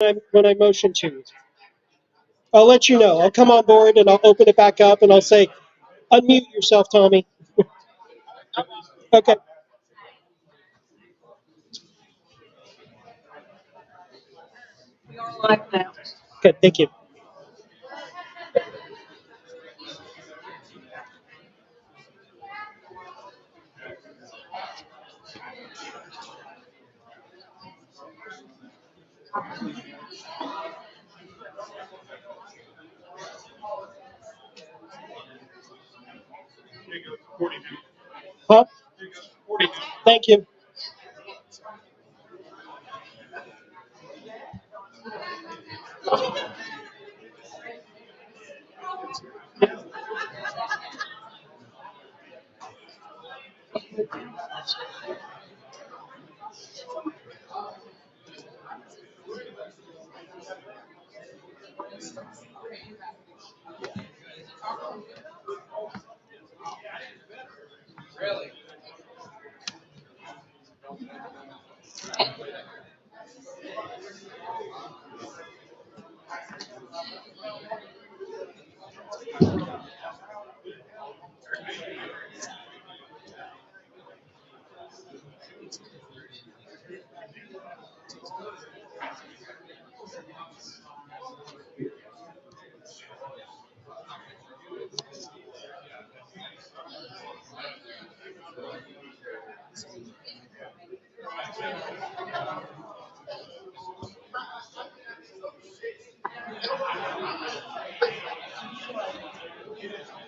when I motion to. I'll let you know. I'll come on board and I'll open it back up and I'll say, unmute yourself, Tommy. Okay. We are live now. Good, thank you. Huh? Thank you.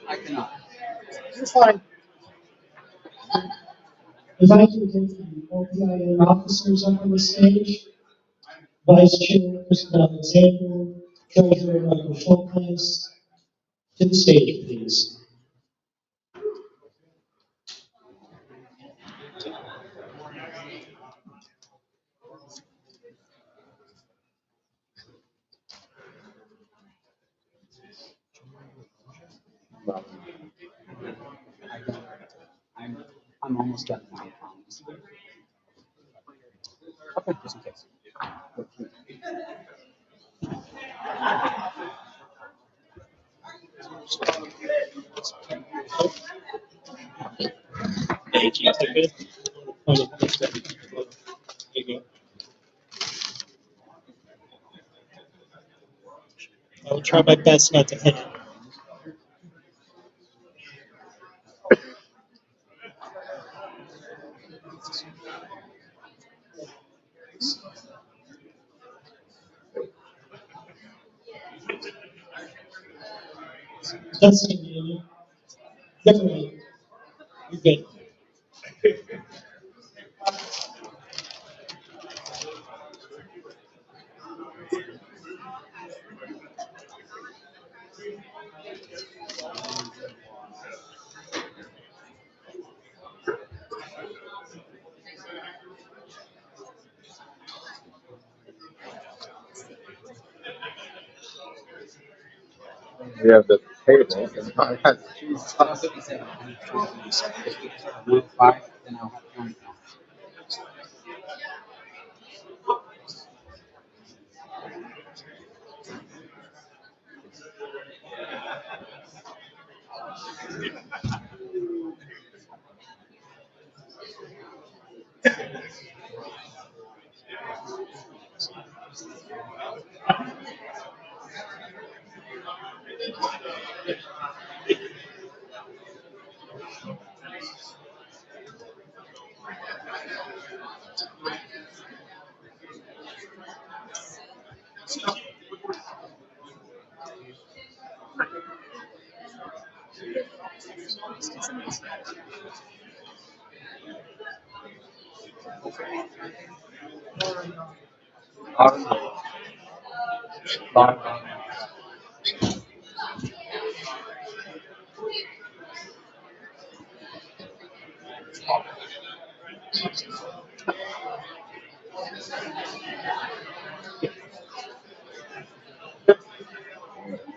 I cannot. You're fine. If I can get the LPIN officers up on the stage, Vice Chair Kristen Alexander, Treasurer Michael Schulteis, to the stage, please. I'm almost done. I promise. Okay, just in case. Thank you. Is that good? There you go. I will try my best not to hit it. That's it. Definitely. You're good. We have the table, and I had cheese sauce. 57. If we start at 105, then I'll have 20 now.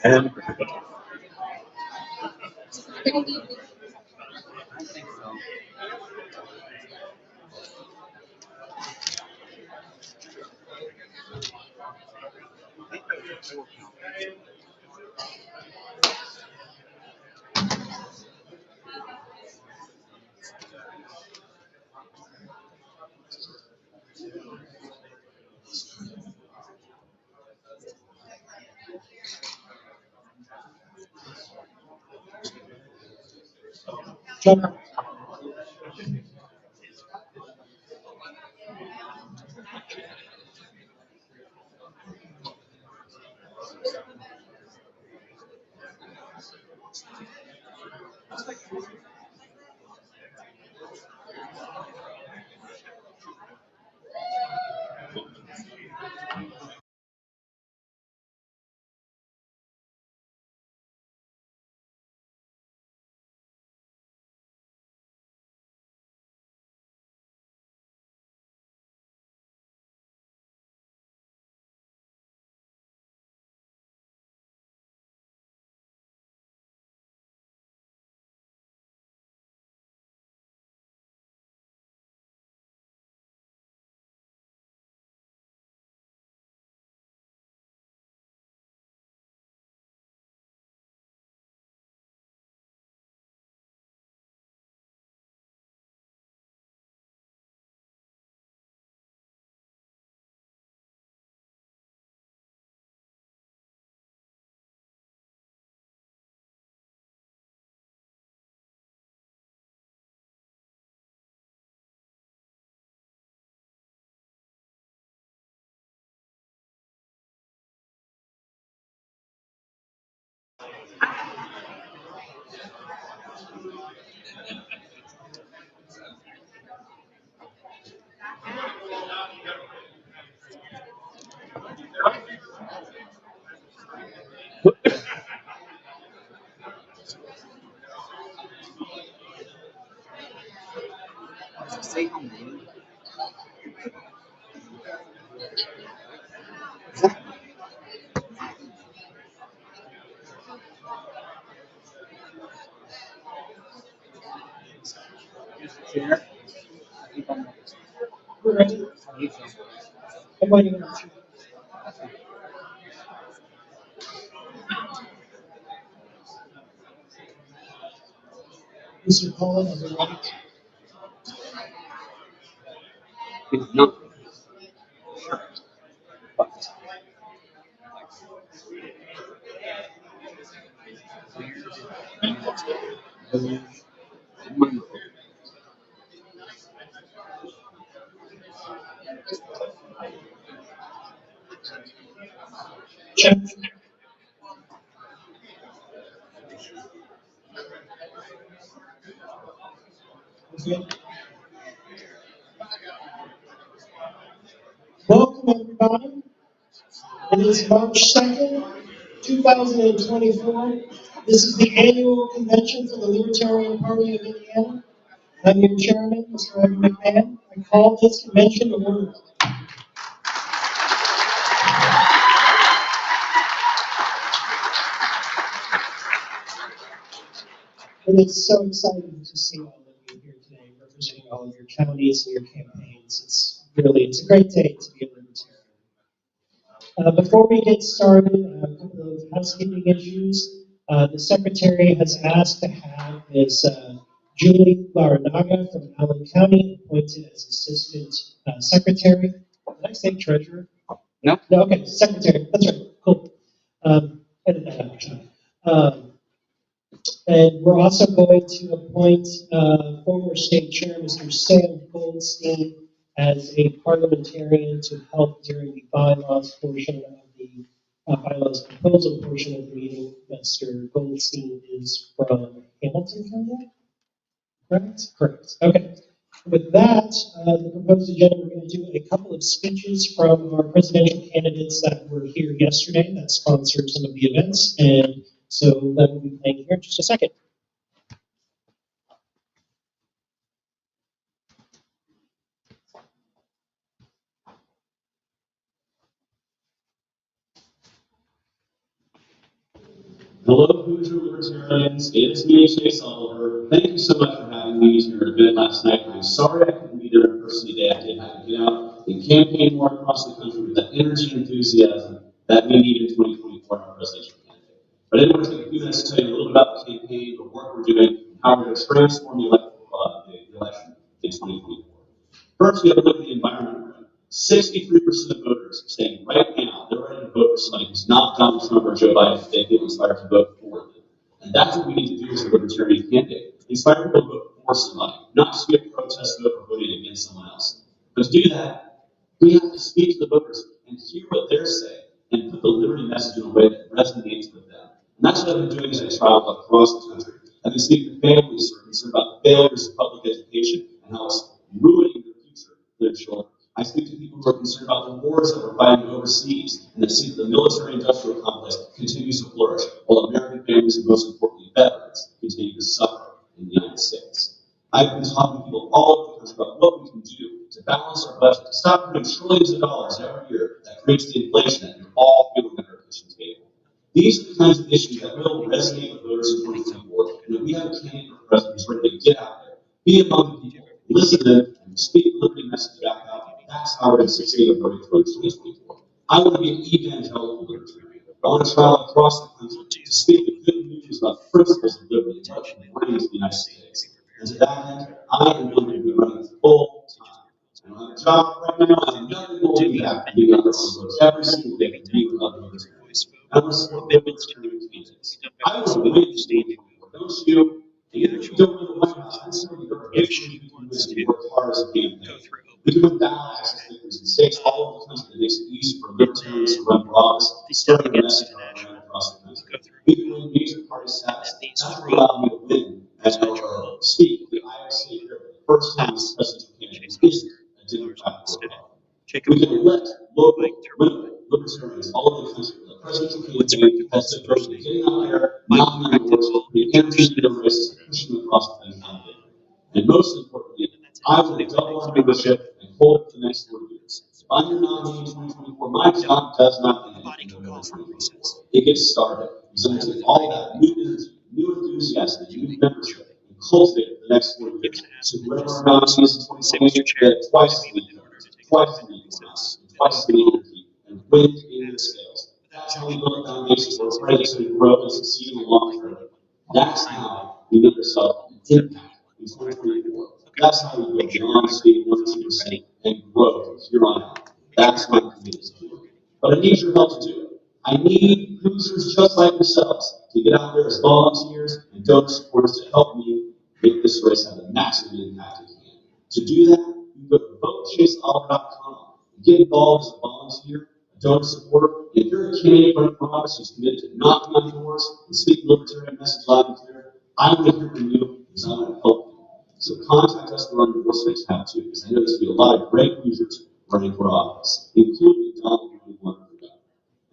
And I think so. Jump. Say how many? Chair. I think I'm We're ready. I'm waiting on you. Mr. Cullen, are you ready? it's not sure, but Monday. Check. Okay. Welcome, everybody. It is March 2nd, 2024. This is the annual convention for the Libertarian Party of Indiana. I'm your chairman, Mr. Evan McMahon. I call this convention to order. It is so exciting to see all of you here today, representing all of your counties and your campaigns. It's a great day to be a Libertarian. Before we get started, a couple of housekeeping issues. The secretary has asked to have Ms. Julie Laranaga from Allen County appointed as assistant secretary. Did I say treasurer? No. No, okay, secretary. That's right. Cool. Edit that out, John. And we're also going to appoint former state chair, Mr. Sam Goldstein, as a parliamentarian to help during the bylaws portion of the bylaws proposal portion of the meeting. Mr. Goldstein is from Hamilton County, correct? Correct. Okay. With that, the proposed agenda, we're going to do a couple of speeches from our presidential candidates that were here yesterday that sponsored some of the events. And so that will be playing here in just a second. Hello, Hoosier Libertarians. It's me, Chase Oliver. Thank you so much for having me to your event last night. I'm sorry I couldn't be there in person today. I did have to get out and campaign more across the country with that energy and enthusiasm that we need in 2024 in our presidential candidate. But I did want to take a few minutes to tell you a little bit about the campaign, the work we're doing, and how we're going to transform the election in 2024. First, we have to look at the environment. 63% of voters are saying right now they're ready to vote for somebody who's not Donald Trump or Joe Biden if they feel inspired to vote for them. And that's what we need to do as a libertarian candidate. Inspire people to vote for somebody, not just be a protest vote or voting against someone else. But to do that, we have to speak to the voters and hear what they're saying and put the liberty message in a way that resonates with them. And that's what I've been doing as I travel across the country. I've been speaking to families who are concerned about the failures of public education and how it's ruining their future for their children. I speak to people who are concerned about the wars that we're fighting overseas and that see that the military-industrial complex continues to flourish, while American families and, most importantly, veterans continue to suffer in the United States. I've been talking to people all over the country about what we can do to balance our budget, to stop putting trillions of dollars every year that creates the inflation that you're all feeling at our kitchen table. These are the kinds of issues that will resonate with voters in 2024, and if we have a candidate for president who's ready to get out there, be among the people, listen to them, and speak the liberty message back out. That's how we're going to succeed in voting for 2024. I want to be an evangelical libertarian. I want to travel across the country to speak the good news about the principles of liberty and what it brings to the United States. And to that end, I am going to be running full time. I don't have a job right now. I have nothing holding me back from being out there on votes every single day and being with other libertarians. I want to support libertarian candidates. I want to win the state. Don't you? Even if you don't win the White House, I support your ambition to do this and work hard as a campaign. We can win ballot access victories in states all over the country that makes it easy for libertarians to run for office, starting a message around across the country. We can win major party status. That's what allowed me to win as or speak at the Iowa State here for the first time as presidential candidate isn't a Democrat or Republican. We can elect local, winnable libertarians all over the country. The presidential candidate has to go from getting out there, knocking on doors, putting energy into the races, pushing them across the finish line. And most importantly, I will double our membership and hold it for the next 4 years. If I'm your nominee in 2024, my job does not end in November 2024. It gets started. So I'm going to take all that new energy, new enthusiasm, new membership, and cultivate it for the next 4 years. So whoever our nominee is in 2028, get twice as many votes, twice as many votes, twice as many energy, and win in the scales. That's how we build a foundation for a president to grow and succeed in the long term. That's how we make ourselves an impact in 2024. That's how we go beyond state 1%-2% and grow from here on out. That's my commitment to do. But I need your help to do it. I need Hoosiers just like yourselves to get out there as volunteers and donor supporters to help me make this race have the maximum impact it can. To do that, you go to votechaseoliver.com and get involved as a volunteer, a donor supporter. And if you're a candidate running for office who's committed to knocking on doors and speaking the libertarian message loud and clear, I want to hear from you because I want to help you. So contact us through our endorsement tab too, because I know there's going to be a lot of great users running for office, including Donald Greene.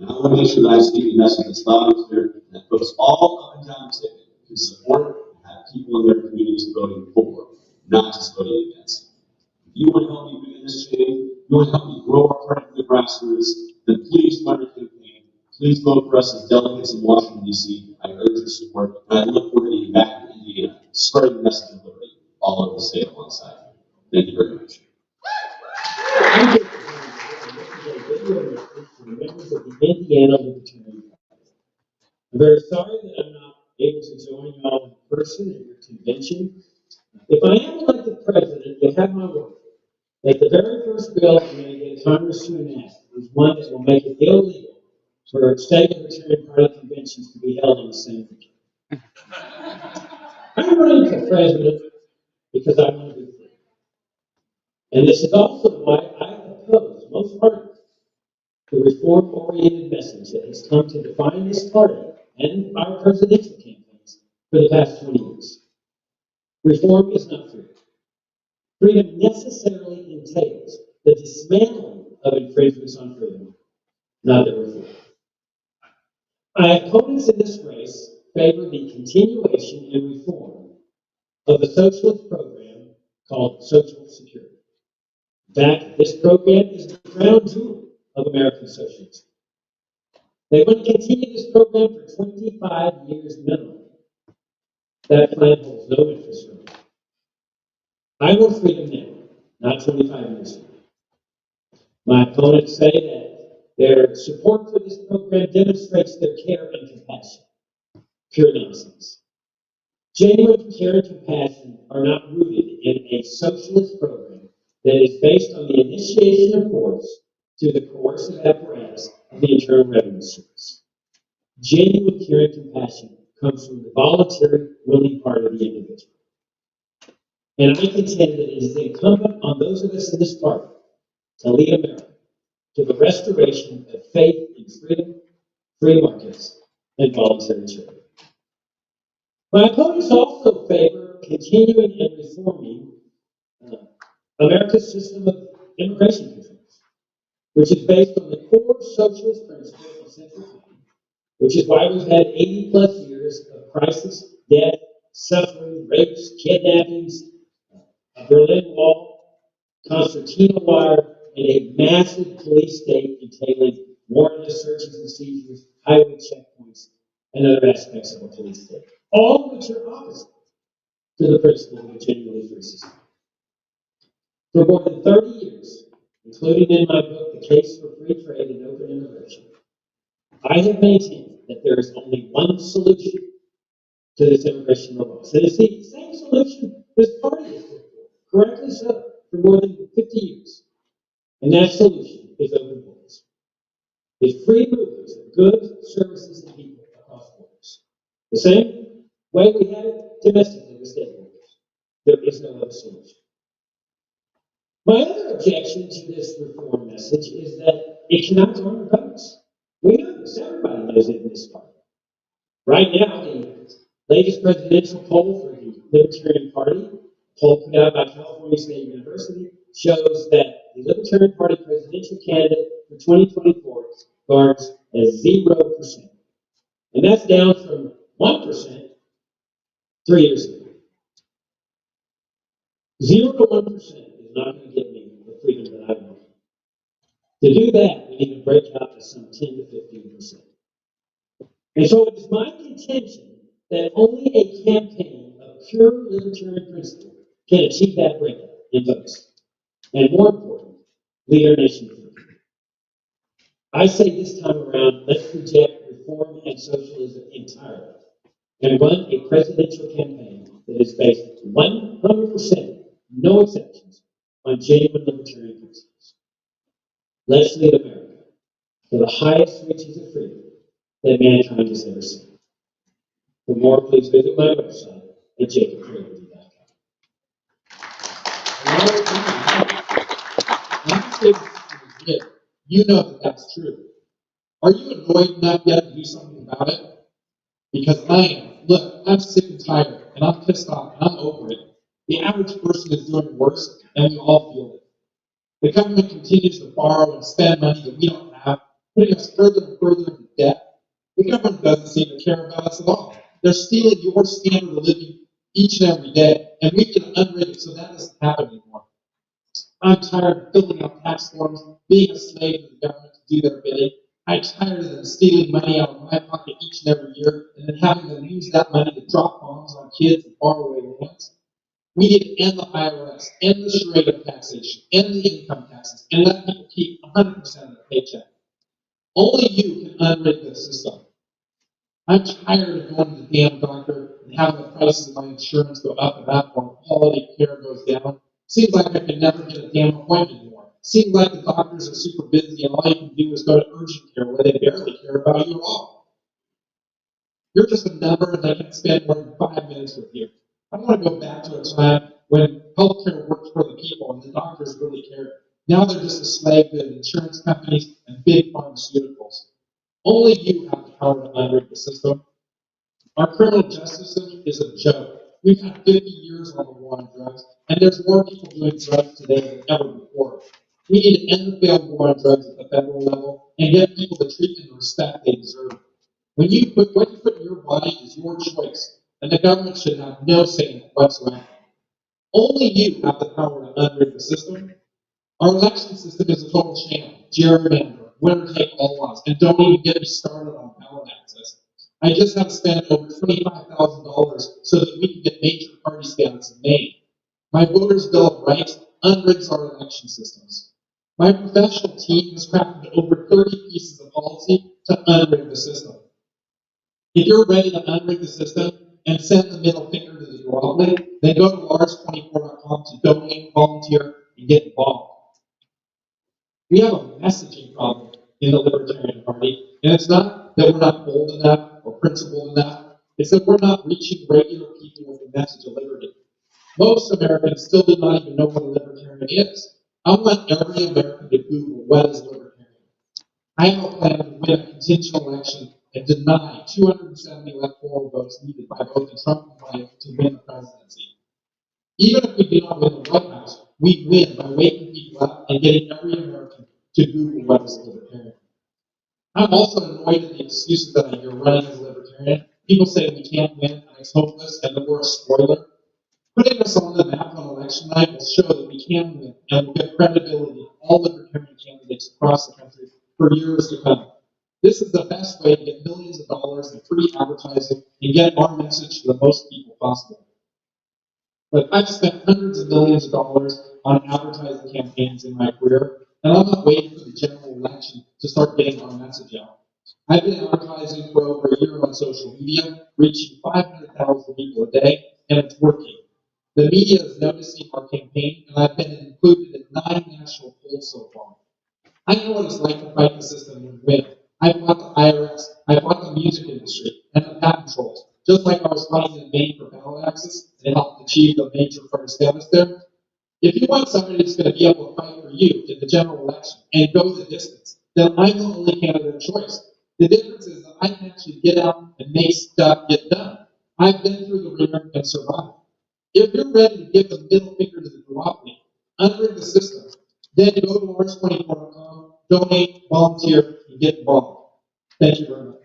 And I want to make sure that I speak a message that's loud and clear, and that folks all up and down the ticket can support and have people in their communities voting for, not just voting against. If you want to help me begin this change, you want to help me grow our party from the grassroots, then please fund our campaign. Please vote for us as delegates in Washington, D.C. I urge your support, and I look forward to being back in Indiana, spreading the message of liberty all over the state alongside you. Thank you very much. Members of the Indiana Libertarian Party. I'm very sorry that I'm not able to join you all in person at your convention. If I am elected president, you have my word that the very first bill I'm going to get Congress to enact is one that will make it illegal for state Libertarian Party conventions to be held on the same weekend. I'm running for president because I want to be free. And this is also why I oppose most parties the reform-oriented message that has come to define this party and our presidential campaigns for the past 20 years. Reform is not freedom. Freedom necessarily entails the dismantling of infringements on freedom, not the reform. My opponents in this race favor the continuation and reform of a socialist program called Social Security. In fact, this program is the crown jewel of American socialism. They want to continue this program for 25 years minimum. That plan holds no interest for me. I want freedom now, not 25 years from now. My opponents say that Their support for this program demonstrates their care and compassion. Pure nonsense. Genuine care and compassion are not rooted in a socialist program that is based on the initiation of force through the coercive apparatus of the Internal Revenue Service. Genuine care and compassion comes from the voluntary, willing part of the individual. And I contend that it is incumbent on those of us in this party to lead America to the restoration of faith in freedom, free markets, and voluntary charity. My opponents also favor continuing and reforming America's system of immigration control, which is based on the core socialist principles of central planning, which is why we've had 80 plus years of crisis, death, suffering, rapes, kidnappings, a Berlin Wall, concertina wire, and a massive police state entailing warrantless searches and seizures, highway checkpoints, and other aspects of a police state, all of which are opposite to the principle of a genuinely free society. For more than 30 years, including in my book, The Case for Free Trade and Open Immigration, I have maintained that there is only one solution to this immigration robust. And it's the same solution this party has put forward, correctly so, for more than 50 years. And that solution is open borders. It's free movement of goods, services, and people across borders. The same way we have it domestically with state borders. There is no other solution. My other objection to this reform message is that it cannot garner votes. We know this. Everybody knows it in this party. Right now, the latest presidential poll for the Libertarian Party, a poll put out by California State University, shows that the Libertarian Party presidential candidate for 2024 garners as 0%. And that's down from 1% 3 years ago. 0 to 1% is not going to get me the freedom that I want. To do that, we need to break out to some 10 to 15%. And so it is my contention that only a campaign of pure libertarian principle can achieve that breakout in votes. And more important, lead our nation free. I say this time around, let's reject reform and socialism entirely and run a presidential campaign that is based 100%, no exceptions, on genuine libertarian principles. Let's lead America to the highest reaches of freedom that mankind has ever seen. For more, please visit my website at jacobfreeland.com. You know that that's true. Are you annoyed enough yet to do something about it? Because I am. Look, I'm sick and tired, and I'm pissed off, and I'm over it. The average person is doing worse, and we all feel it. The government continues to borrow and spend money that we don't have, putting us further and further into debt. The government doesn't seem to care about us at all. They're stealing your standard of living each and every day, and we can unrig it so that doesn't happen anymore. I'm tired of filling out tax forms, being a slave to the government to do their bidding. I'm tired of them stealing money out of my pocket each and every year, and then having them use that money to drop bombs on kids in faraway lands. We need to end the IRS, end the charade of taxation, end the income taxes, and let people keep 100% of their paycheck. Only you can unrig the system. I'm tired of going to the damn doctor and having the prices of my insurance go up and up while quality of care goes down. Seems like I can never get a damn appointment anymore. Seems like the doctors are super busy and all you can do is go to urgent care where they barely care about you at all. You're just a number and they can spend more than 5 minutes with you. I want to go back to a time when healthcare worked for the people and the doctors really cared. Now they're just a slave to insurance companies and big pharmaceuticals. Only you have the power to unrig the system. Our criminal justice system is a joke. We've had 50 years on the war on drugs, and there's more people doing drugs today than ever before. We need to end the failed war on drugs at the federal level and give people the treatment and respect they deserve. What you put in your body is your choice, and the government should have no say in it whatsoever. Only you have the power to unrig the system. Our election system is a total sham, gerrymander, winner-take-all laws, and don't even get me started on ballot access. I just have spent over $25,000 so that we can get major party status in Maine. My voters' bill of rights unrigs our election systems. My professional team has crafted over 30 pieces of policy to unrig the system. If you're ready to unrig the system and send the middle finger to the duopoly, then go to Lars24.com to donate, volunteer, and get involved. We have a messaging problem in the Libertarian Party, and it's not that we're not bold enough or principled enough, it's that we're not reaching regular people with the message of liberty. Most Americans still do not even know what a libertarian is. I want every American to Google what is libertarian. I have a plan to win a contingent election and deny 270 electoral votes needed by both the Trump and Biden to win the presidency. Even if we do not win the White House, we win by waking people up and getting every American to Google what is libertarian. I'm also annoyed at the excuses that I hear running as a libertarian. People say we can't win and it's hopeless and that we're a spoiler. Putting us on the map on election night will show that we can win and will give credibility to all libertarian candidates across the country for years to come. This is the best way to get millions of dollars in free advertising and get our message to the most people possible. But I've spent hundreds of millions of dollars on advertising campaigns in my career, and I'm not waiting for the general election to start getting our message out. I've been advertising for over a year on social media, reaching 500,000 people a day, and it's working. The media is noticing our campaign, and I've been included in 9 national polls so far. I know what it's like to fight the system and win. I fought the IRS, I fought the music industry, and the patent trolls. Just like I was fighting in Maine for ballot access and helped achieve the major first status there. If you want somebody that's going to be able to fight for you in the general election and go the distance, then I'm the only candidate of choice. The difference is that I can actually get out and make stuff get done. I've been through the ringer and survived. If you're ready to give the middle finger to the duopoly, unrig the system, then go to Lars24.com, donate, volunteer, and get involved. Thank you very much.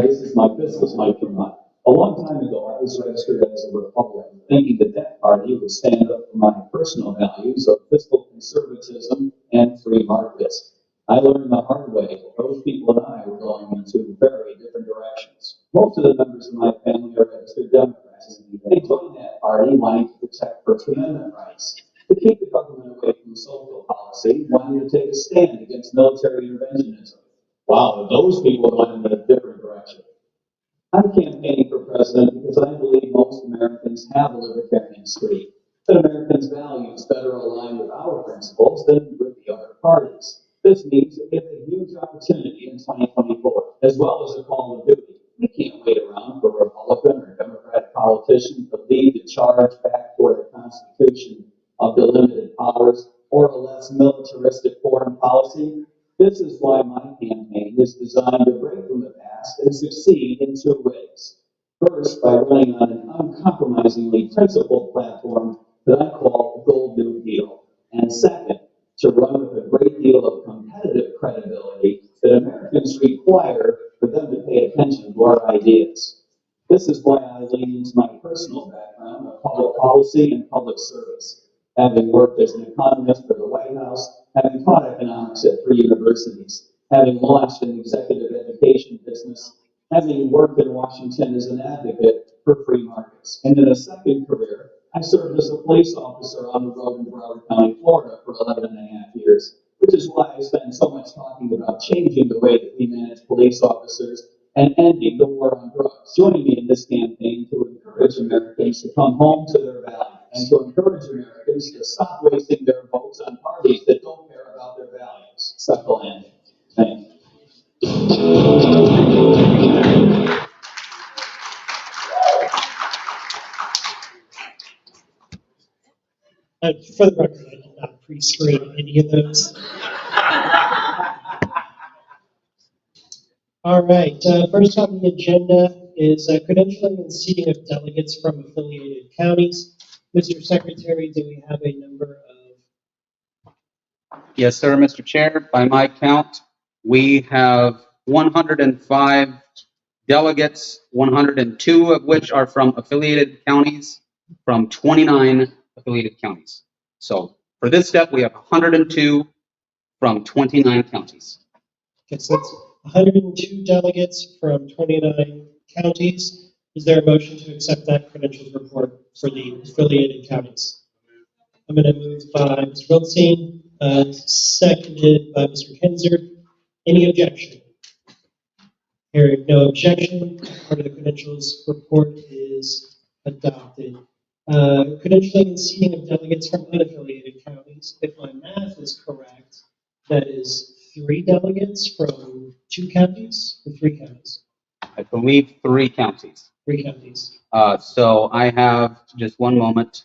This is my business, Mike Vermont. A long time ago, I was registered as a Republican, thinking that party would stand up for my personal values of fiscal conservatism and free markets. I learned the hard way that those people and I were going in 2 very different directions. Most of the members of my family are registered Democrats. They joined that party wanting to protect First Amendment rights, to keep the government away from social policy, wanting to take a stand against military interventionism. Wow, those people went in a different direction. I'm campaigning for president because I believe most Americans have a libertarian streak, that Americans' values better align with our principles than with the other parties. This means that we have a huge opportunity in 2024, as well as a call of duty. We can't wait around for a Republican or Democratic politician to lead the charge back toward the Constitution of delimited powers or a less militaristic foreign policy. This is why my campaign is designed to break from the past and succeed in 2 ways. First, by running on an uncompromisingly principled platform that I call the Gold New Deal. And second, to run with a great deal of competitive credibility that Americans require for them to pay attention to our ideas. This is why I lean into my personal background of public policy and public service, having worked as an economist for the White House, having taught economics at 3 universities, having launched an executive education business, having worked in Washington as an advocate for free markets. And in a second career, I served as a police officer on the road in Broward County, Florida for 11.5 years, which is why I spend so much talking about changing the way that we manage police officers and ending the war on drugs. Joining me in this campaign to encourage Americans to come home to their values and to encourage Americans to stop wasting their votes on parties that don't care about their values. Suckle in. Thank you. For the record, I did not pre-screen any of those. All right, first on the agenda is credentialing and seating of delegates from affiliated counties. Mr. Secretary, do we have a number of? Yes, sir, Mr. Chair. By my count, we have 105 delegates, 102 of which are from affiliated counties, from 29 affiliated counties. So for this step, we have 102 from 29 counties. Okay, so that's 102 delegates from 29 counties. Is there a motion to accept that credentials report? for the affiliated counties. I'm going to move by Mr. Goldstein, seconded by Mr. Kinzer. Any objection? Hearing no objection, part of the credentials report is adopted. Credentialing and seating of delegates from unaffiliated counties. If my math is correct, that is 3 delegates from 2 counties or 3 counties? I believe 3 counties. 3 counties. So I have just one moment.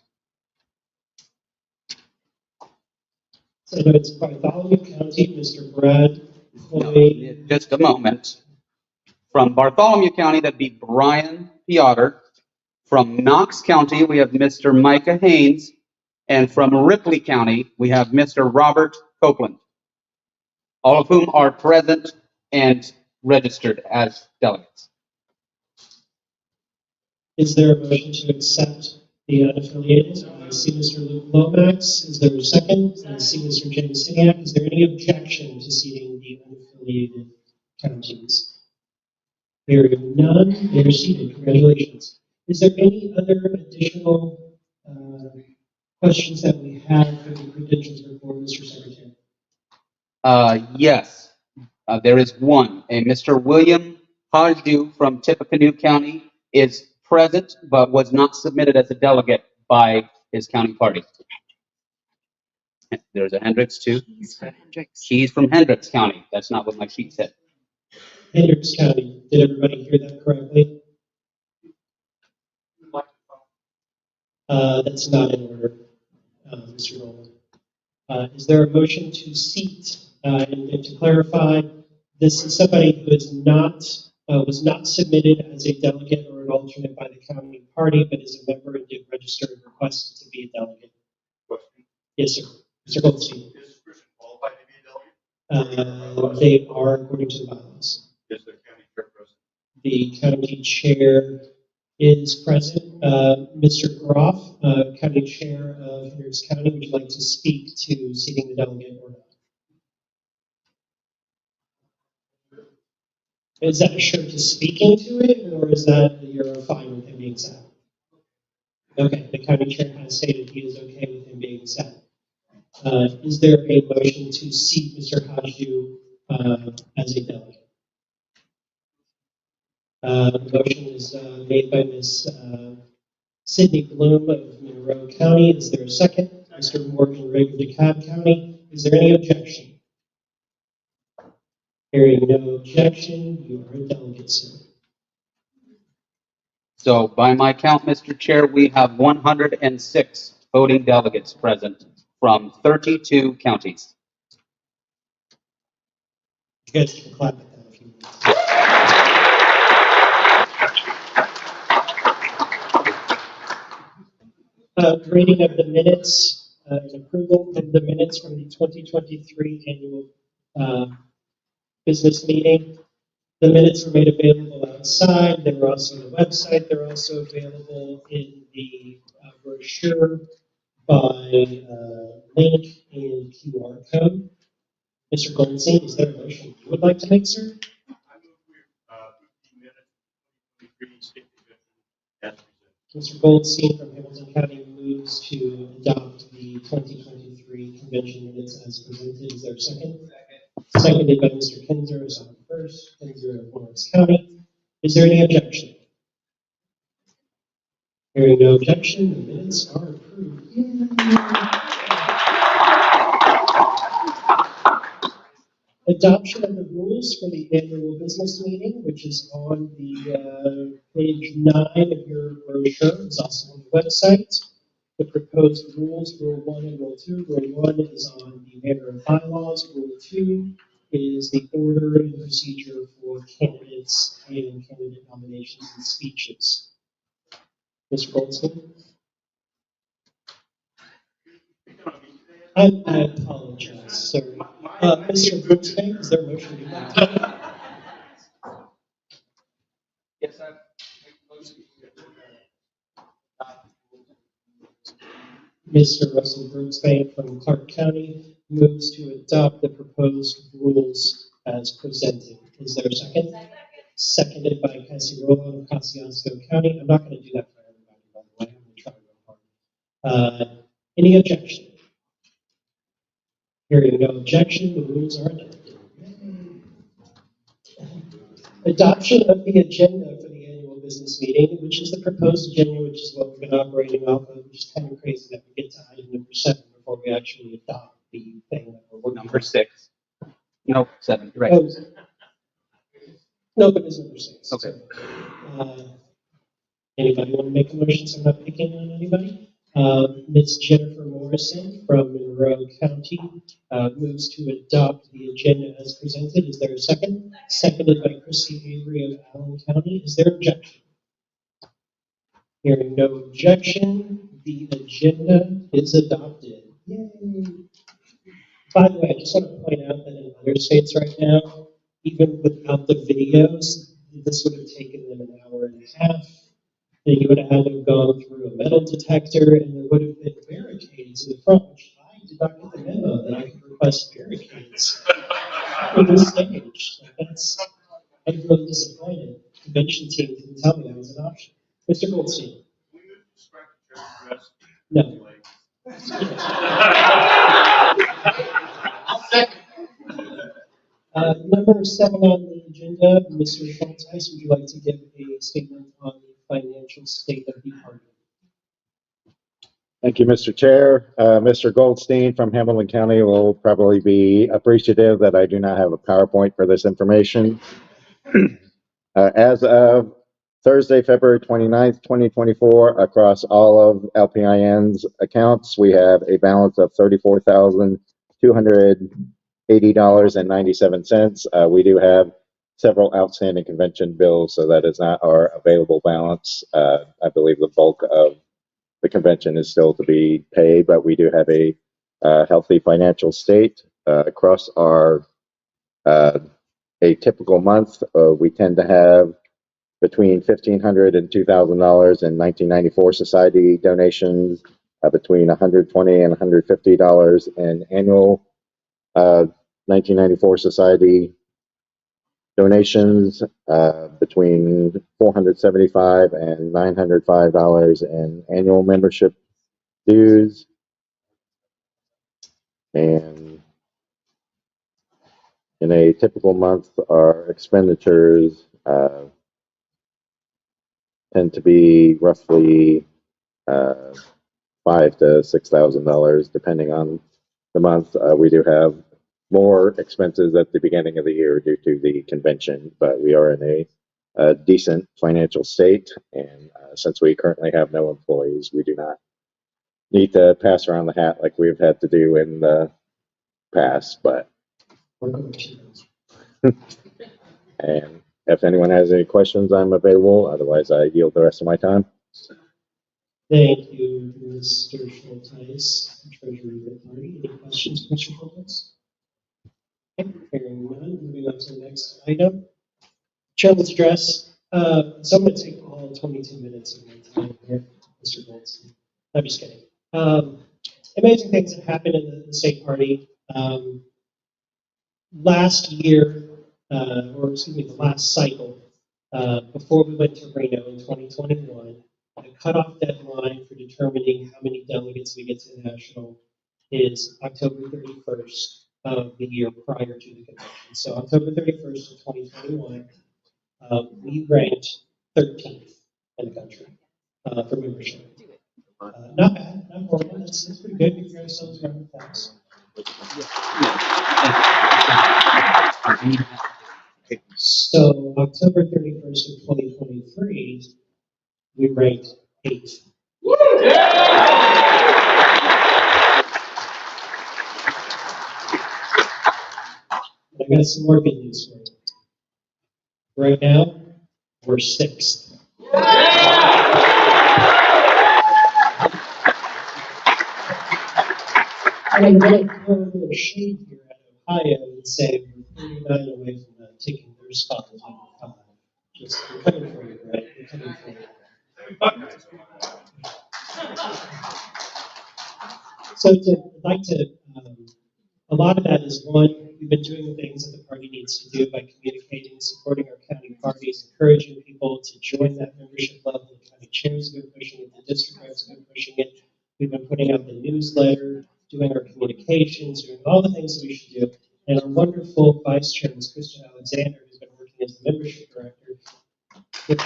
So I know it's Bartholomew County, Mr. Brad No, Hoy. just a moment. From Bartholomew County, that'd be Brian Piotr. From Knox County, we have Mr. Micah Haynes. And from Ripley County, we have Mr. Robert Copeland. All of whom are present and registered as delegates. Is there a motion to accept the unaffiliated? I see Mr. Luke Lomax. Is there a second? I see Mr. James Siniak. Is there any objection to seating the unaffiliated counties? Hearing none, they are seated. Congratulations. Is there any other additional questions that we have for the credentials report, Mr. Secretary? Yes, there is one. A Mr. William Hajdu from Tippecanoe County is present, but was not submitted as a delegate by his county party. There's a Hendricks too. He's from Hendricks County. That's not what my sheet said. Hendricks County. Did everybody hear that correctly? That's not in order, Mr. Goldman. Is there a motion to seat? And to clarify, this is somebody who is not was not submitted as a delegate or an alternate by the county party, but is a member and did register and request to be a delegate. Yes, sir. Mr. Goldstein. Is this person qualified to be a delegate? They are according to the bylaws. Is the county chairperson? The county chair is present. Mr. Groff, county chair of Hendricks County, would you like to speak to seating the delegate or not? Is that a shirt to speaking to it, or is that you're fine with him being sat? Okay, the county chair has stated he is okay with him being sat. Is there a motion to seat Mr. Hajdu as a delegate? The motion is made by Ms. Sydney Bloom of Monroe County. Is there a second? Mr. Morgan Rigg of DeKalb County. Is there any objection? Hearing no objection, you are a delegate, sir. So by my count, Mr. Chair, we have 106 voting delegates present from 32 counties. You guys can clap at that if you want. Grading of the minutes and approval of the minutes from the 2023 annual business meeting. The minutes were made available outside. They were also on the website. They're also available in the brochure by link and QR code. Mr. Goldstein, is there a motion you would like to make, sir? I move we 15 minutes, the GreeneForGovernor State Convention as presented. Mr. Goldstein from Hamilton County moves to adopt the 2023 convention minutes as presented. Is there a second? Seconded by Mr. Kinzer, who's on first. Kinzer of Lawrence County. Is there any objection? Hearing no objection, the minutes are approved. Adoption of the rules for the annual business meeting, which is on the page 9 of your brochure. It's also on the website. The proposed rules, Rule 1 and Rule 2. Rule 1 is on the manner of bylaws. Rule 2 is the order and procedure for candidates and candidate nominations and speeches. Mr. Goldstein? I apologize, sir. Mr. Brooksbank, is there a motion to that? Yes, sir. Mr. Russell Brooksbank from Clark County moves to adopt the proposed rules as presented. Is there a second? Seconded by Cassie Rolo of Kosciuszko County. I'm not going to do that for everybody, by the way. I'm going to try Any objection? Hearing no objection, the rules are adopted. Adoption of the agenda for the annual business meeting, which is the proposed agenda, which is what we've been operating off of, which is kind of crazy that we get to item number 7 before we actually adopt the thing that we're working Number on. 6. No, 7. Right. Oh, no, but it's number 6. Okay. Anybody want to make a motion? So I'm not picking on anybody. Ms. Jennifer Morrison from Monroe County moves to adopt the agenda as presented. Is there a second? Seconded by Chrissy Avery of Allen County. Is there objection? Hearing no objection, the agenda is adopted. Yay. By the way, I just want to point out that in other states right now, even without the videos, this would have taken them an hour and a half. And you would have had to have gone through a metal detector, and there would have been barricades in the front, which I did not get the memo that I could request barricades for this stage. I was really disappointed. The convention team didn't tell me that was an option. Mr. Goldstein? We moved to strike the chair's address. No. Number 7 on the agenda, Mr. Schultz, would you like to give a statement on the financial state of the party? Thank you, Mr. Chair. Mr. Goldstein from Hamilton County will probably be appreciative that I do not have a PowerPoint for this information. As of Thursday, February 29th, 2024, across all of LPIN's accounts, we have a balance of $34,280.97. We do have several outstanding convention bills, so that is not our available balance. I believe the bulk of the convention is still to be paid, but we do have a healthy financial state across our a typical month. We tend to have between $1,500 and $2,000 in 1994 society donations, between $120 and $150 in annual 1994 society donations, between $475 and $905 in annual membership dues, and in a typical month, our expenditures tend to be roughly $5,000 to $6,000, depending on the month. We do have more expenses at the beginning of the year due to the convention, but we are in a decent financial state, and since we currently have no employees, we do not need to pass around the hat like we've had to do in the past. But and if anyone has any questions, I'm available. Otherwise, I yield the rest of my time. Thank you, Mr. Schultz, Treasurer of the Party. Any questions, Mr. Schultz? Okay, hearing none, moving on to the next item. Chairman's address. So I'm going to take all 22 minutes of my time here, Mr. Goldstein. I'm just kidding. Amazing things have happened in the state party. Last year, or excuse me, the last cycle, before we went to Reno in 2021, the cutoff deadline for determining how many delegates we get to the national is October 31st of the year prior to the convention. So October 31st of 2021, we ranked 13th in the country for membership. Not bad, not horrible. That's pretty good. Give yourselves a round of applause. So October 31st of 2023, we ranked 8th. I got some more good news for you. Right now, we're 6th. And I'm going to throw a little shade here at Ohio and say we're 39 away from taking their spot as number 5. Just, we're coming for you, right? We're coming for you. So I'd like to, a lot of that is one, we've been doing the things that the party needs to do by communicating, supporting our county parties, encouraging people to join that membership level. The county chairs have been pushing it, the district reps have been pushing it. We've been putting out the newsletter, doing our communications, doing all the things that we should do. And our wonderful vice chair, Ms. Kristen Alexander, who's been working as the membership director. She's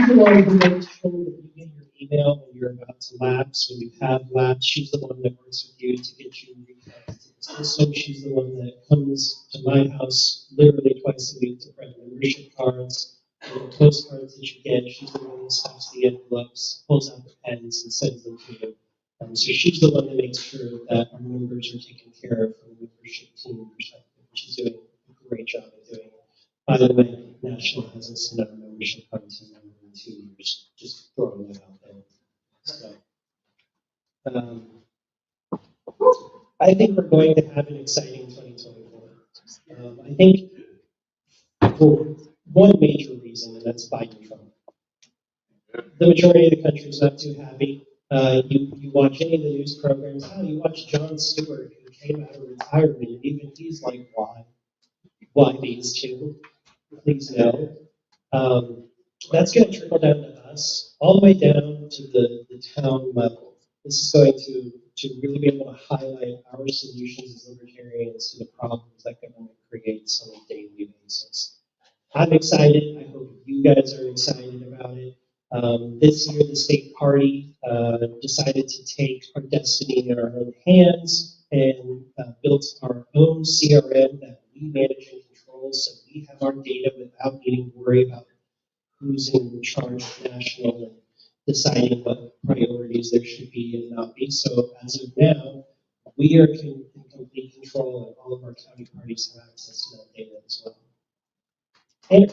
the one who makes sure that you get your email when you're about to lapse, when you have lapsed. She's the one that works with you to get you reconnected to the system. She's the one that comes to my house literally twice a week to print membership cards, and the postcards that you get. She's the one that stuffs the envelopes, pulls out the pens, and sends them to you. So she's the one that makes sure that our members are taken care of from a membership team perspective. She's doing a great job of doing it. By the way, National hasn't sent out a membership card to them in 2 years. Just throwing that out there. So, I think we're going to have an exciting 2024. I think for one major reason, and that's Biden Trump. The majority of the country is not too happy. You watch any of the news programs. Oh, you watch Jon Stewart, who came out of retirement, and even he's like, why? Why these two? Please no. That's going to trickle down to us, all the way down to the town level. This is going to really be able to highlight our solutions as libertarians to the problems that government creates on a daily basis. I'm excited. I hope you guys are excited about it. This year, the state party decided to take our destiny in our own hands and built our own CRM that we manage and control, so we have our data without needing to worry about who's in charge national and deciding what priorities there should be and not be. So as of now, we are in complete control, and all of our county parties have access to that data as well. And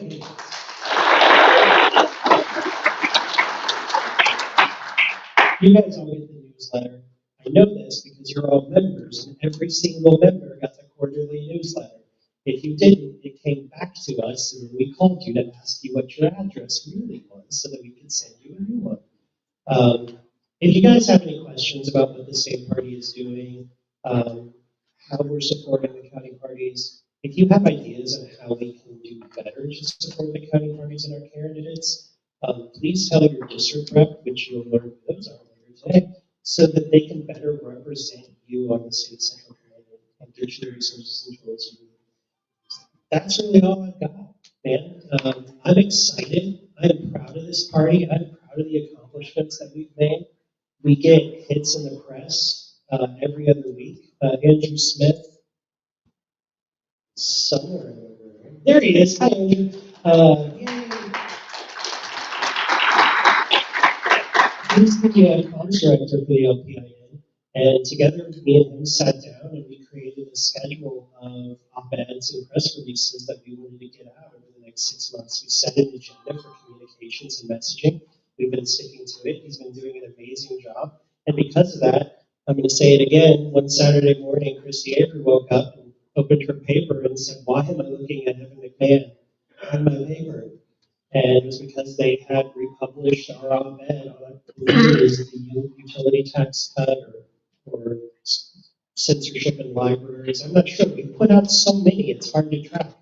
you guys all get the newsletter. I know this because you're all members, and every single member got the quarterly newsletter. If you didn't, it came back to us, and we called you to ask you what your address really was so that we could send you a new one. If you guys have any questions about what the state party is doing, how we're supporting the county parties, if you have ideas on how we can do better to support the county parties and our candidates, please tell your district rep, which you'll learn who those are later today, so that they can better represent you on the state central committee and get you the resources and tools you need. That's really all I've got, man. I'm excited. I'm proud of this party. I'm proud of the accomplishments that we've made. We get hits in the press every other week. Andrew Smith, somewhere in the room. There he is. Hi, Andrew. He's the comms director for the LPIN. And together, me and him sat down and we created a schedule of op-eds and press releases that we wanted to get out over the next 6 months. We set an agenda for communications and messaging. We've been sticking to it. He's been doing an amazing job. And because of that, I'm going to say it again. One Saturday morning, Christy Avery woke up and opened her paper and said, "Why am I looking at Evan McMahon on my paper?" And it was because they had republished our op-ed on the utility tax cut or censorship in libraries. I'm not sure. We put out so many, it's hard to track.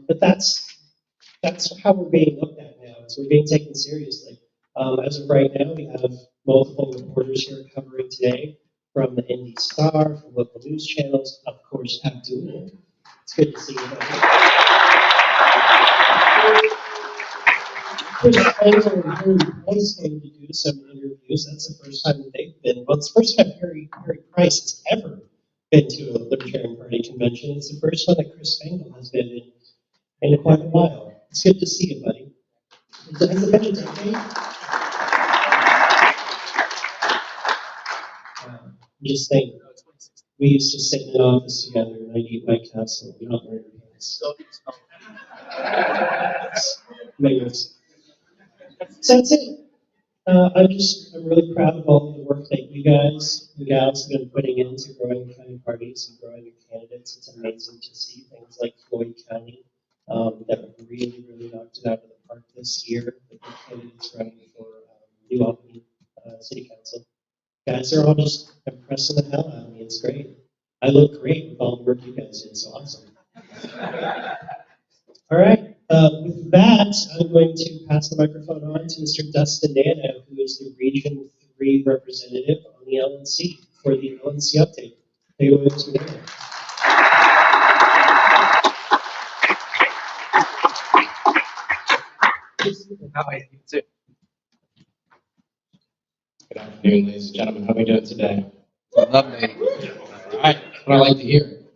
But that's how we're being looked at now. So we're being taken seriously. As of right now, we have multiple reporters here covering today from the Indy Star, from local news channels, of course, Abdul. It's good to see you guys. Chris Spencer and Harry Price came to do some interviews. That's the first time that they've been. Well, it's the first time Harry Price has ever been to a Libertarian Party convention. It's the first one that Chris Spangle has been in quite a while. It's good to see you, buddy. Has it been a decade? I'm just saying, we used to sit in an office together and I'd eat White Castle. We don't wear pants. Maybe it's. So that's it. I'm really proud of all the work that you guys and gals have been putting into growing county parties and growing your candidates. It's amazing to see things like Floyd County that really, really knocked it out of the park this year. The candidates running for New Albany City Council. Guys are all just impressing the hell out of me. It's great. I look great with all the work you guys did. It's awesome. All right. With that, I'm going to pass the microphone on to Mr. Dustin Dano, who is the Region 3 representative on the LNC for the LNC update. Take it away, Mr. Dano. Good afternoon, ladies and gentlemen. How are we doing today? Lovely. All right, that's what I like to hear.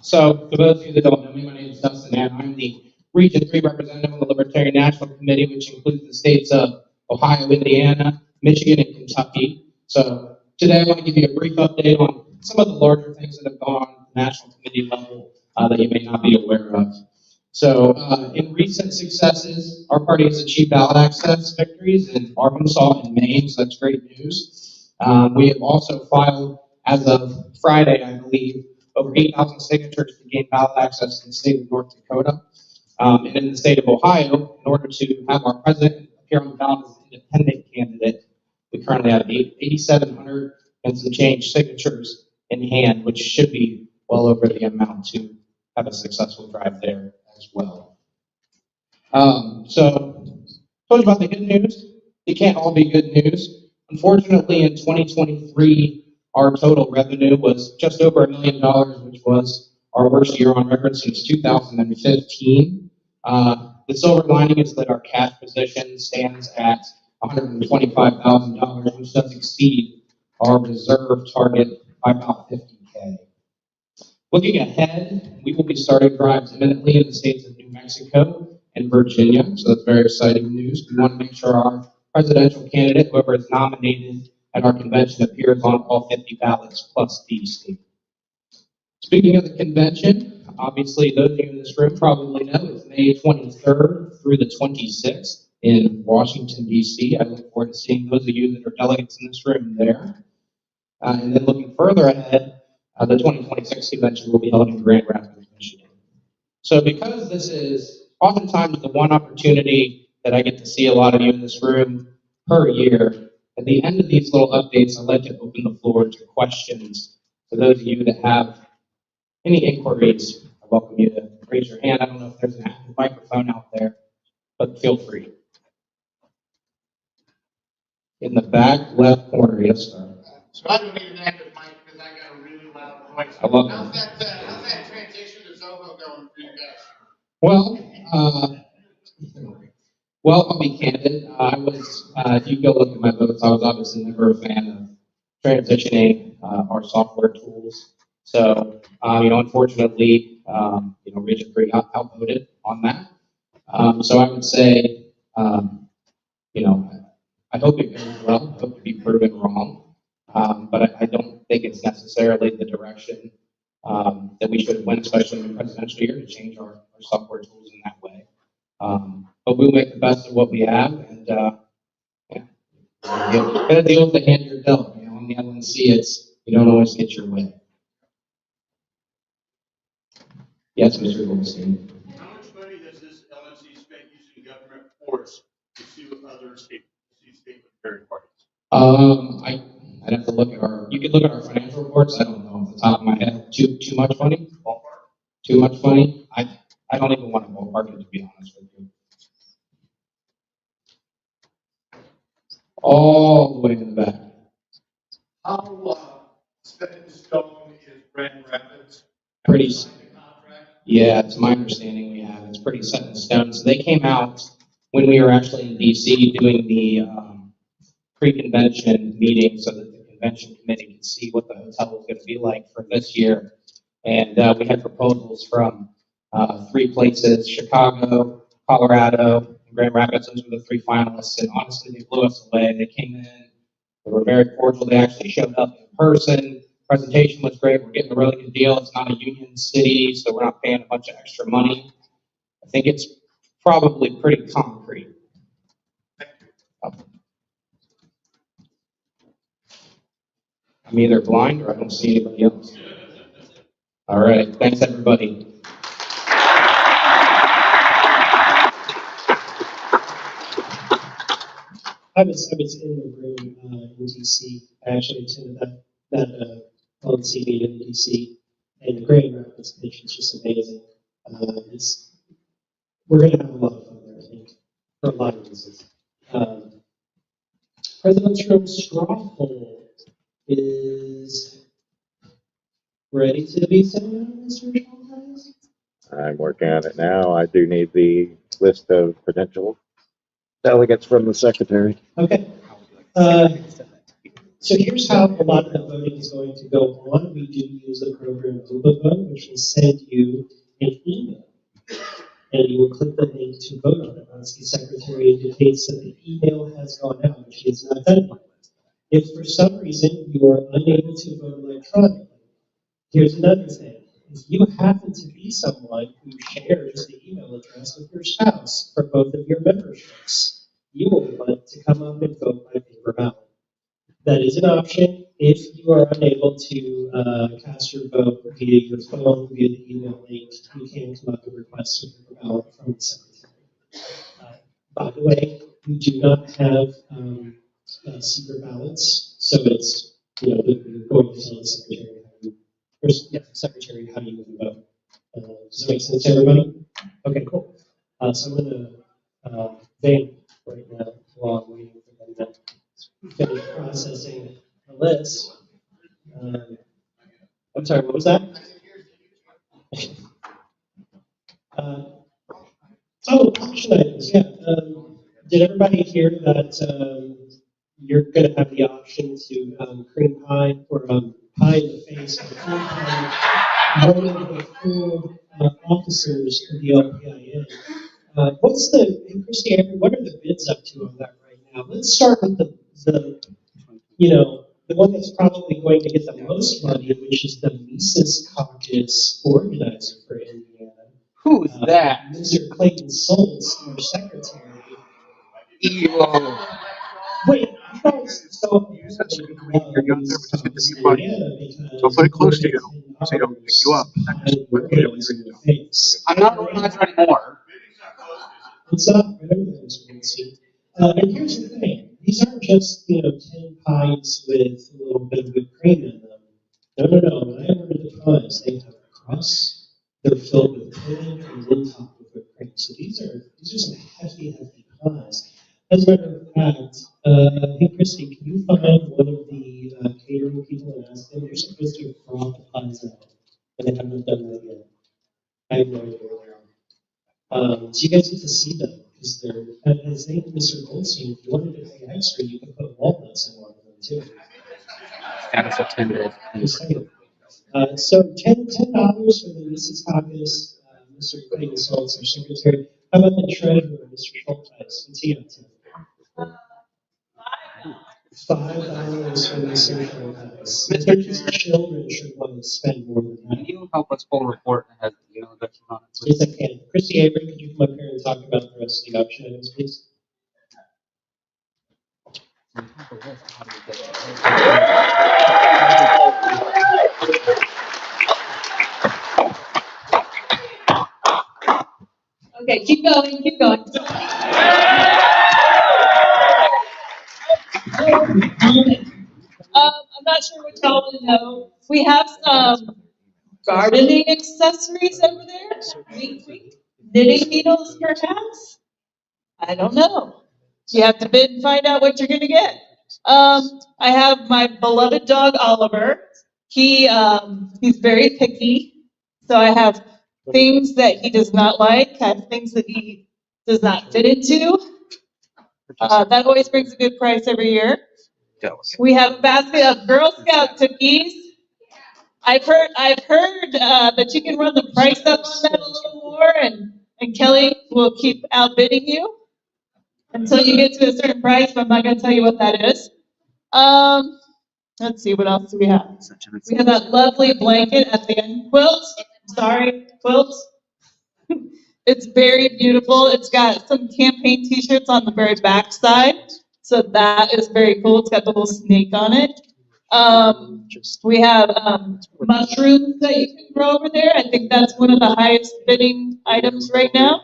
So, for those of you that don't know me, my name is Dustin and I'm the Region 3 representative on the Libertarian National Committee, which includes the states of Ohio, Indiana, Michigan, and Kentucky. So, today I want to give you a brief update on some of the larger things that have gone on at the national committee level that you may not be aware of. So, in recent successes, our party has achieved ballot access victories in Arkansas and Maine, so that's great news. We have also filed, as of Friday, I believe, over 8,000 signatures to gain ballot access in the state of North Dakota. And in the state of Ohio, in order to have our president appear on the ballot as an independent candidate, we currently have 8,700 and some change signatures in hand, which should be well over the amount to have a successful drive there as well. So, told you about the good news. It can't all be good news. Unfortunately, in 2023, our total revenue was just over $1 million, which was our worst year on record since 2015. The silver lining is that our cash position stands at $125,000, which does exceed our reserve target by about $50K. Looking ahead, we will be starting drives imminently in the states of New Mexico and Virginia, so that's very exciting news. We want to make sure our presidential candidate, whoever is nominated at our convention, appears on all 50 ballots plus DC. Speaking of the convention, obviously those of you in this room probably know it's May 23rd through the 26th in Washington, DC. I look forward to seeing those of you that are delegates in this room there. And then looking further ahead, the 2026 convention will be held in Grand Rapids, Michigan. So because this is oftentimes the one opportunity that I get to see a lot of you in this room per year, at the end of these little updates, I'd like to open the floor to questions. For those of you that have any inquiries, I welcome you to raise your hand. I don't know if there's an active microphone out there, but feel free. In the back left corner, yes, sir. So I don't need an active mic because I got a really loud voice. I love How's it. that transition to Zoho going for you guys? Well, I'll be candid. I was, if you go look at my votes, I was obviously never a fan of transitioning our software tools. So, unfortunately, Region 3 outvoted on that. So I would say, I hope it goes well. I hope to be proven wrong. But I don't think it's necessarily the direction that we should win, especially in the presidential year, to change our software tools in that way. But we'll make the best of what we have, and gotta deal with the hand you're dealt. On the LNC, you don't always get your way. Yes, Mr. Goldstein. How much money does this LNC spend using government force to sue other state libertarian parties? I'd have to look at you could look at our financial reports. I don't know off the top of my head. Too much money? Ballpark? Too much money? I don't even want to ballpark it, to be honest with you. All the way to the back. How set in stone is Grand Rapids? Pretty, The contract? yeah, it's my understanding we have. It's pretty set in stone. So they came out when we were actually in DC doing the pre-convention meeting so that the convention committee could see what the hotel was going to be like for this year. And we had proposals from 3 places: Chicago, Colorado, and Grand Rapids. Those were the 3 finalists. And honestly, they blew us away. They came in, they were very cordial. They actually showed up in person. Presentation was great. We're getting a really good deal. It's not a union city, so we're not paying a bunch of extra money. I think it's probably pretty concrete. I'm either blind or I don't see anybody else. All right. Thanks, everybody. I was in the room in DC. I actually attended that LNC meeting in DC, and the Grand Rapids pitch is just amazing. we're going to have a lot of fun there, I think, for a lot of reasons. President Trump's straw poll is ready to be sent out, Mr. Schultz? I'm working on it now. I do need the list of potential delegates from the secretary. Okay. So here's how a lot of the voting is going to go on. We do use the program Vote, which will send you an email. And you will click the link to vote on it. Once the secretary indicates that the email has gone out, which is not done yet. If for some reason you are unable to vote electronically, here's another thing. If you happen to be someone who shares the email address with your spouse for both of your memberships, you will want to come up and vote by paper ballot. That is an option if you are unable to cast your vote via your phone, via the email link. You can come up and request a paper ballot from the secretary. By the way, we do not have secret ballots, so it's you're going to tell the secretary how you would vote. Does that make sense to everybody? Okay, cool. So I'm going to vamp right now while I'm waiting for them to finish processing the list. I'm sorry, what was that? Action items, yeah. Did everybody hear that you're going to have the option to cream pie or pie in the face or cream pie one of the four officers of the LPIN? What's the, Christy, what are the bids up to on that right now? Let's start with the one that's probably going to get the most money, which is the Mises Caucus organizer for Indiana. Who's that? Mr. Clayton Soltz, our secretary. Ew. Wait, I thought so. So put it close to you, so he don't pick you up. I'm not organized anymore. It's not Mr. And here's the thing. These aren't just, 10 pies with a little bit of whipped cream in them. No. When I ordered the pies, they have a crust. They're filled with pudding and then topped with whipped cream. So these are some hefty pies. As a matter of fact, hey Christy, can you find one of the catering people and ask them? They're supposed to have brought the pies out, and they haven't done that yet. I have no idea where they are. So you guys get to see them because they're. And his name is Mr. Goldstein. If you wanted to pay extra, you could put walnuts in one of them too. Status attended. So $10 for the Mrs. Caucus, Mr. Clayton Soltz, our secretary. How about the treasurer, Mr. Schultz? What's he up to? $5 for Mr. Schultz. Mr. Children should want to spend more than that. Can you help us pull a report that has the email address on it, Yes, please? I can. Christy Avery, could you come up here and talk about the rest of the option items, please? Okay, keep going. I'm not sure what y'all want to know. We have some gardening accessories over there. Wink, wink. Knitting needles, perhaps? I don't know. You have to bid and find out what you're going to get. I have my beloved dog, Oliver. He's very picky. So I have things that he does not like. I have things that he does not fit into. That always brings a good price every year. We have a basket of Girl Scout cookies. I've heard that you can run the price up on that a little more, and Kelly will keep outbidding you until you get to a certain price, but I'm not going to tell you what that is. Let's see, what else do we have? We have that lovely blanket at the end. Quilt. It's very beautiful. It's got some campaign t-shirts on the very back side. So that is very cool. It's got the little snake on it. We have mushrooms that you can grow over there. I think that's one of the highest bidding items right now.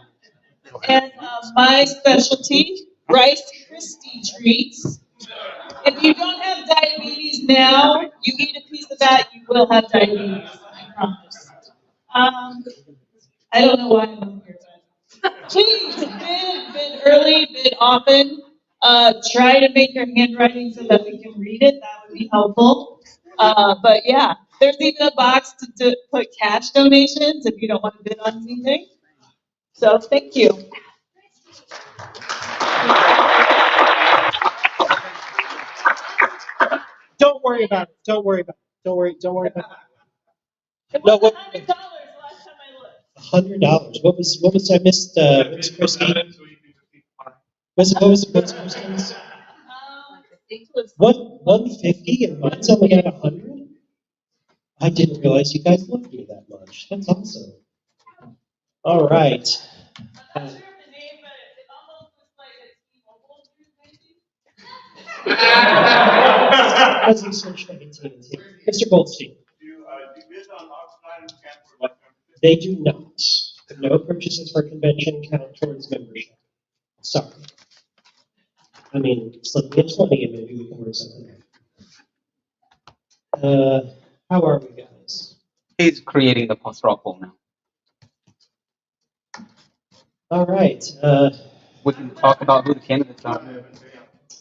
And my specialty, Rice Krispie treats. If you don't have diabetes now, you eat a piece of that, you will have diabetes. I promise. I don't know why I'm up here, Please, bid early, bid often. Try to make your handwriting so that we can read it. That would be helpful. But yeah, there's even a box to put cash donations if you don't want to bid on anything. So thank you. Don't worry about it. Don't worry about it. Don't worry about it. It No, was what- $100 last time I looked. $100. What was I missed? What was Christine? What's Christine's? I think it was. 150 and mine's only at 100? I didn't realize you guys loved me that much. That's awesome. All right. I'm not sure of the name, but it almost looks like it's President Switch 19. Mr. Goldstein. Do you bid on auction items and for like? They do not. No purchases for convention count towards membership. Sorry. I mean, slip me a 20 and maybe we can work something out. How are we, guys? He's creating the straw poll now. All right. We can talk about who the candidates are.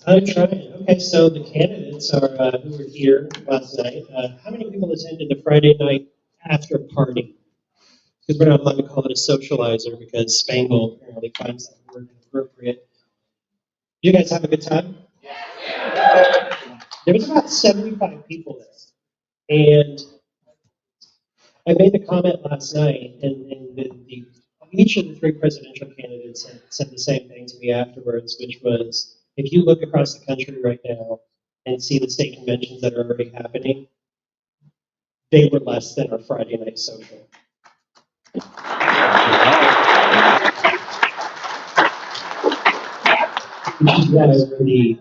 I'm trying. Okay, so the candidates are who were here last night. How many people attended the Friday night after party? Because we're not allowed to call it a socializer because Spangle apparently finds that word inappropriate. Did you guys have a good time? Yeah. There was about 75 people there. And I made the comment last night, and each of the three presidential candidates said the same thing to me afterwards, which was, if you look across the country right now and see the state conventions that are already happening, they were less than our Friday night social. You guys were the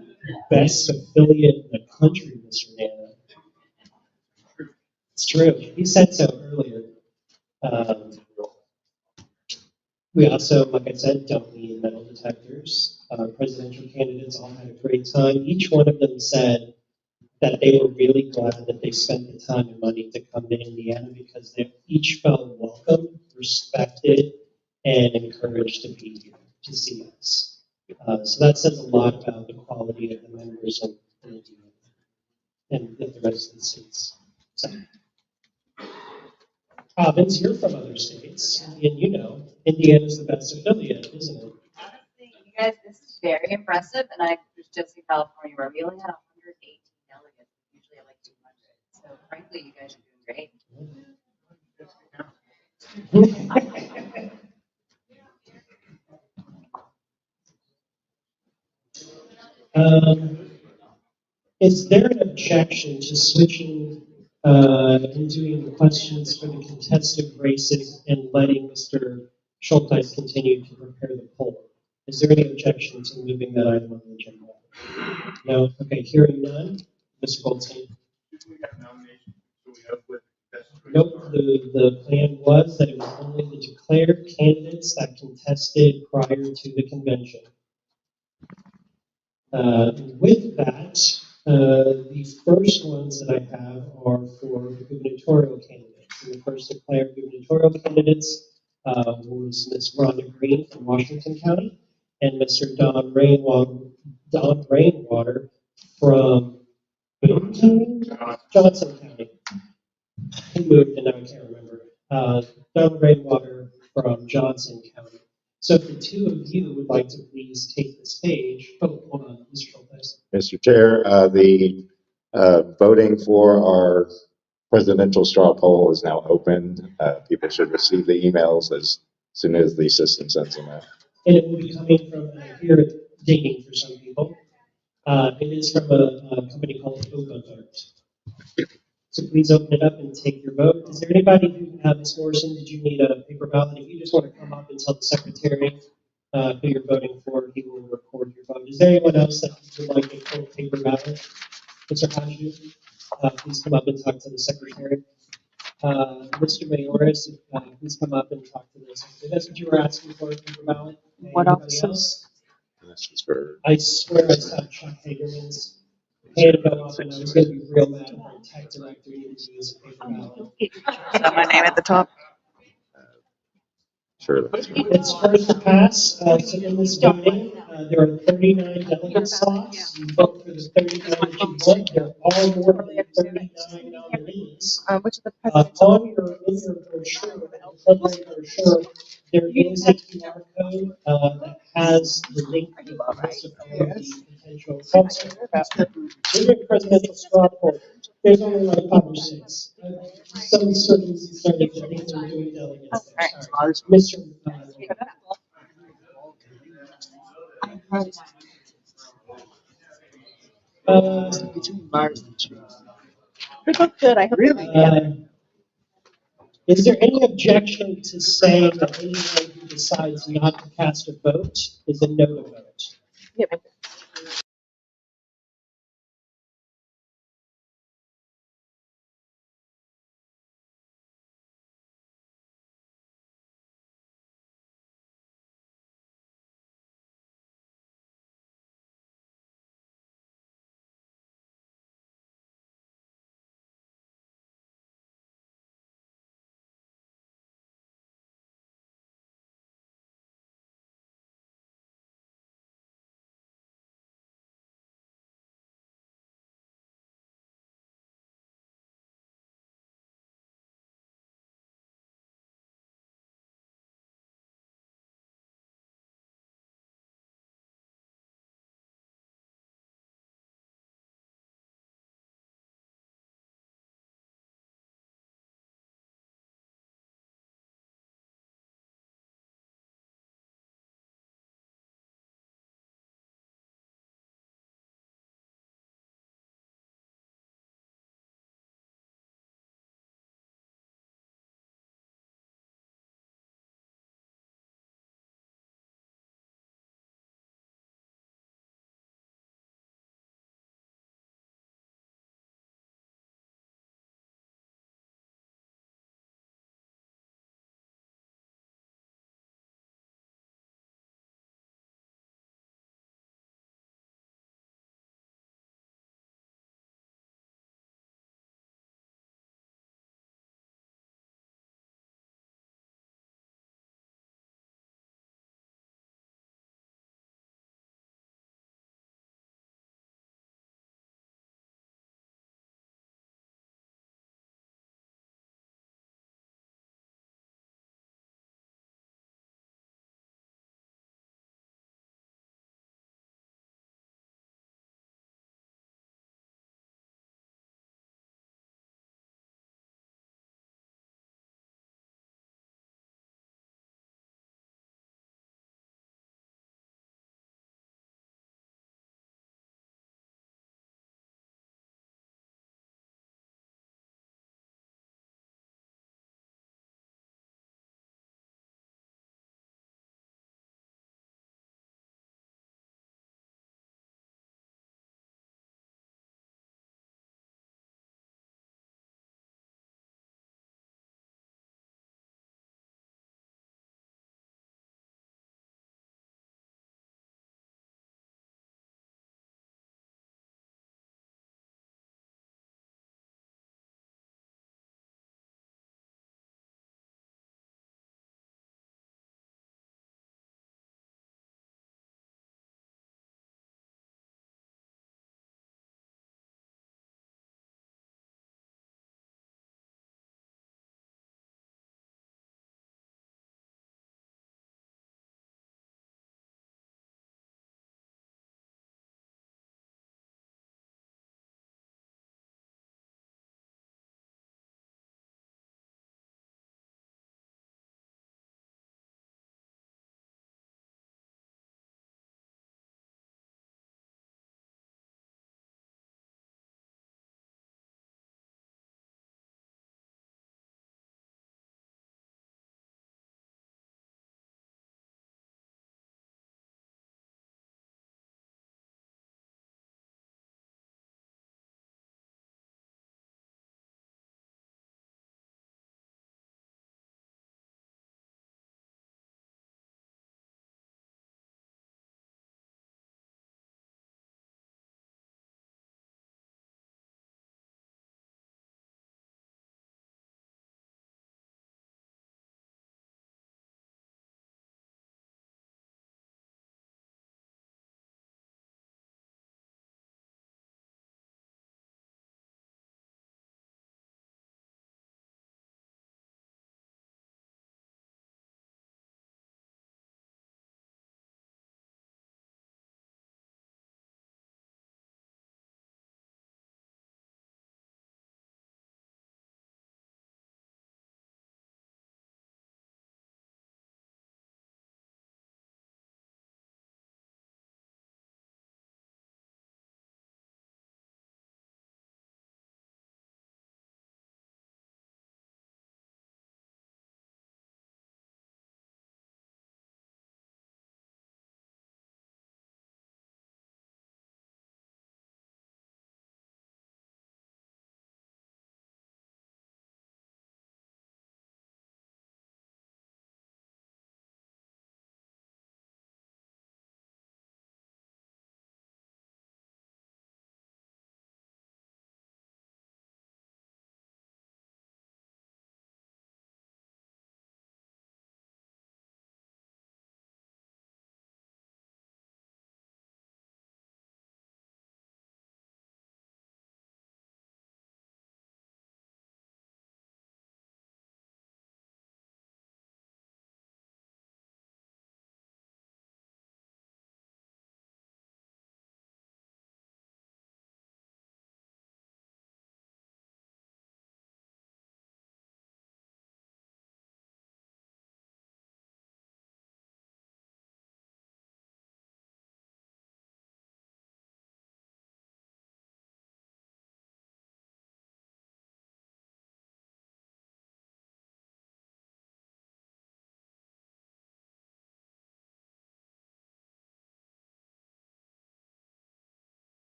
best affiliate in the country, Mr. Nana. It's true. He said so earlier. We also, like I said, don't need metal detectors. Our presidential candidates all had a great time. Each one of them said that they were really glad that they spent the time and money to come to Indiana because they each felt welcome, respected, and encouraged to be here to see us. So that says a lot about the quality of the members of Indiana and the rest of the states. So, Vince, you're from other states, and you know Indiana's the best affiliate, isn't it? Honestly, you guys, this is very impressive, and I was just in California where we only had 118 delegates. We usually have like 200. So frankly, you guys are doing great. Is there an objection to switching and doing the questions for the contested races and letting Mr. Schulteis continue to prepare the poll? Is there any objection to moving that item on the agenda? No? Okay, hearing none. Mr. Goldstein? Nope, the plan was that it was only the declared candidates that contested prior to the convention. With that, the first ones that I have are for the gubernatorial candidates. And the first declared gubernatorial candidates was Ms. Rhonda Greene from Washington County and Mr. Don Rainwater from Boone County? Johnson County. He moved and now I can't remember. Don Rainwater from Johnson County. So if the two of you would like to please take the stage. Oh, hold on, Mr. Schulteis. Mr. Chair, the voting for our presidential straw poll is now open. People should receive the emails as soon as the system sends them out. And it will be coming from here at Digging for some people. It is from a company called OpenVote. So please open it up and take your vote. Is there anybody who, Ms. Morrison, did you need a paper ballot? If you just want to come up and tell the secretary who you're voting for, he will record your vote. Is there anyone else that would like a full paper ballot? Mr. Hodges, please come up and talk to the secretary. Mr. Mayoris, please come up and talk to the secretary. That's what you were asking for, a paper ballot? What Anybody else? This is for I swear I saw Chuck Hagerman's hand go up and I was going to be real mad if our tech director needed to use a paper ballot. Is that my name at the top? sure. It's first to pass, so in this voting, there are 39 delegate slots. You vote for the 39 that you want. There are more than 39 nominees. On your brochure, the February brochure, there is a QR code that has the link to the list of all of the potential candidates. During presidential straw poll, there's only like 5 or 6. Some circles started to think they're doing delegates there. Sorry. Mr. Is there any objection to saying that anyone who decides not to cast a vote is a no vote?